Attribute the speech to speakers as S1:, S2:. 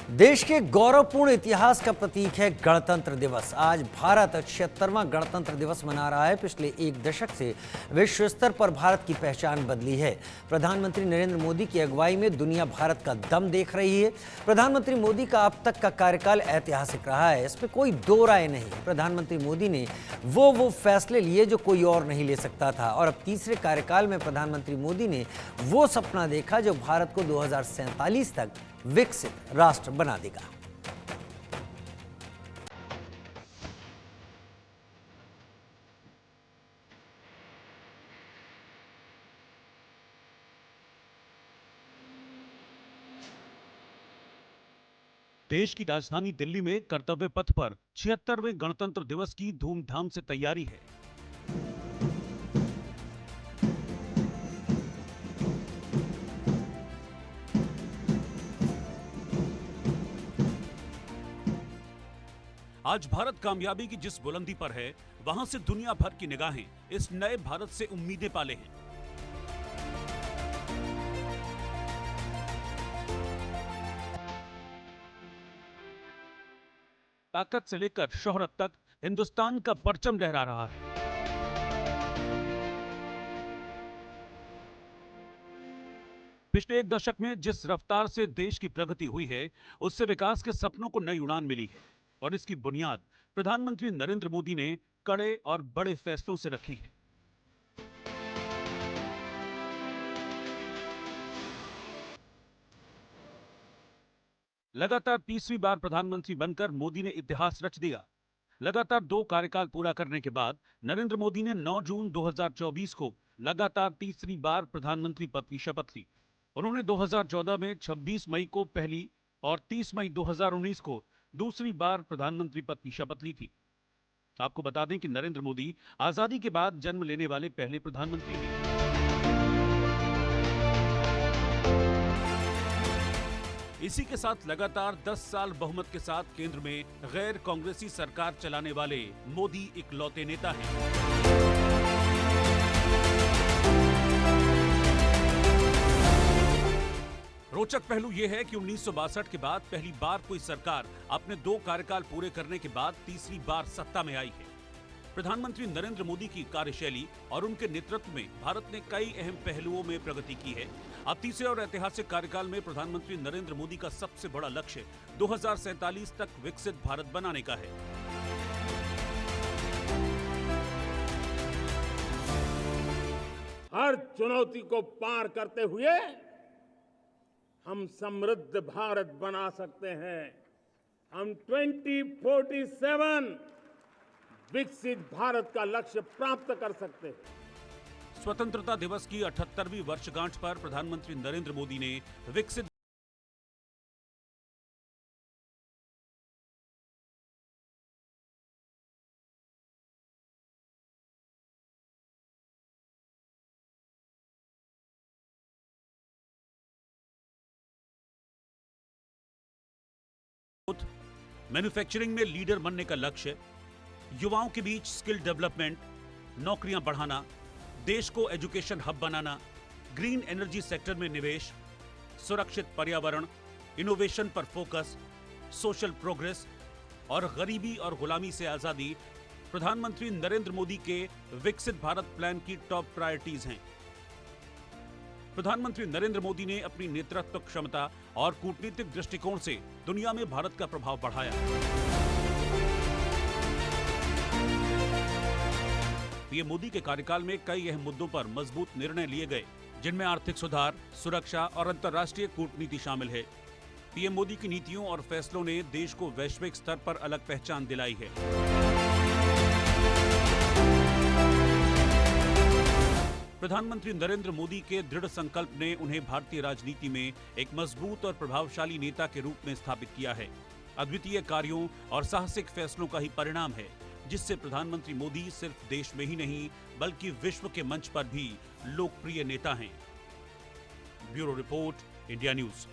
S1: देश के गौरवपूर्ण इतिहास का प्रतीक है गणतंत्र दिवस। आज भारत 76वां गणतंत्र दिवस मना रहा है। पिछले एक दशक से विश्व स्तर पर भारत की पहचान बदली है। प्रधानमंत्री नरेंद्र मोदी की अगुवाई में दुनिया भारत का दम देख रही है। प्रधानमंत्री मोदी का अब तक का कार्यकाल ऐतिहासिक रहा है, इसमें कोई दो राय नहीं। प्रधानमंत्री मोदी ने वो फैसले लिए जो कोई और नहीं ले सकता था, और अब तीसरे कार्यकाल में प्रधानमंत्री मोदी ने वो सपना देखा जो भारत को 2047 तक विकसित राष्ट्र बना देगा।
S2: देश की राजधानी दिल्ली में कर्तव्य पथ पर 76वें गणतंत्र दिवस की धूमधाम से तैयारी है। आज भारत कामयाबी की जिस बुलंदी पर है, वहां से दुनिया भर की निगाहें इस नए भारत से उम्मीदें पाले हैं। ताकत से लेकर शोहरत तक हिंदुस्तान का परचम लहरा रहा है। पिछले एक दशक में जिस रफ्तार से देश की प्रगति हुई है, उससे विकास के सपनों को नई उड़ान मिली है, और इसकी बुनियाद प्रधानमंत्री नरेंद्र मोदी ने कड़े और बड़े फैसलों से रखी है। लगातार तीसरी बार प्रधानमंत्री बनकर मोदी ने इतिहास रच दिया। लगातार 2 कार्यकाल पूरा करने के बाद नरेंद्र मोदी ने 9 जून 2024 को लगातार तीसरी बार प्रधानमंत्री पद की शपथ ली। उन्होंने 2014 में 26 मई को पहली और 30 मई 2019 को दूसरी बार प्रधानमंत्री पद की शपथ ली थी। आपको बता दें कि नरेंद्र मोदी आजादी के बाद जन्म लेने वाले पहले प्रधानमंत्री हैं। इसी के साथ लगातार 10 साल बहुमत के साथ केंद्र में गैर कांग्रेसी सरकार चलाने वाले मोदी इकलौते नेता हैं। रोचक पहलू यह है कि 1962 के बाद पहली बार कोई सरकार अपने 2 कार्यकाल पूरे करने के बाद तीसरी बार सत्ता में आई है। प्रधानमंत्री नरेंद्र मोदी की कार्यशैली और उनके नेतृत्व में भारत ने कई अहम पहलुओं में प्रगति की है। अब तीसरे और ऐतिहासिक कार्यकाल में प्रधानमंत्री नरेंद्र मोदी का सबसे बड़ा लक्ष्य 2047 तक विकसित भारत बनाने का है।
S3: हर चुनौती को पार करते हुए हम समृद्ध भारत बना सकते हैं। हम 2047 विकसित भारत का लक्ष्य प्राप्त कर सकते हैं।
S2: स्वतंत्रता दिवस की 78वीं वर्षगांठ पर प्रधानमंत्री नरेंद्र मोदी ने विकसित मैन्युफैक्चरिंग में लीडर बनने का लक्ष्य, युवाओं के बीच स्किल डेवलपमेंट, नौकरियां बढ़ाना, देश को एजुकेशन हब बनाना, ग्रीन एनर्जी सेक्टर में निवेश, सुरक्षित पर्यावरण, इनोवेशन पर फोकस, सोशल प्रोग्रेस और गरीबी और गुलामी से आजादी प्रधानमंत्री नरेंद्र मोदी के विकसित भारत प्लान की टॉप प्रायोरिटीज हैं। प्रधानमंत्री नरेंद्र मोदी ने अपनी नेतृत्व क्षमता और कूटनीतिक दृष्टिकोण से दुनिया में भारत का प्रभाव बढ़ाया। पीएम मोदी के कार्यकाल में कई अहम मुद्दों पर मजबूत निर्णय लिए गए, जिनमें आर्थिक सुधार, सुरक्षा और अंतर्राष्ट्रीय कूटनीति शामिल है। पीएम मोदी की नीतियों और फैसलों ने देश को वैश्विक स्तर पर अलग पहचान दिलाई है। प्रधानमंत्री नरेंद्र मोदी के दृढ़ संकल्प ने उन्हें भारतीय राजनीति में एक मजबूत और प्रभावशाली नेता के रूप में स्थापित किया है। अद्वितीय कार्यों और साहसिक फैसलों का ही परिणाम है, जिससे प्रधानमंत्री मोदी सिर्फ देश में ही नहीं बल्कि विश्व के मंच पर भी लोकप्रिय नेता हैं। Bureau report, India news.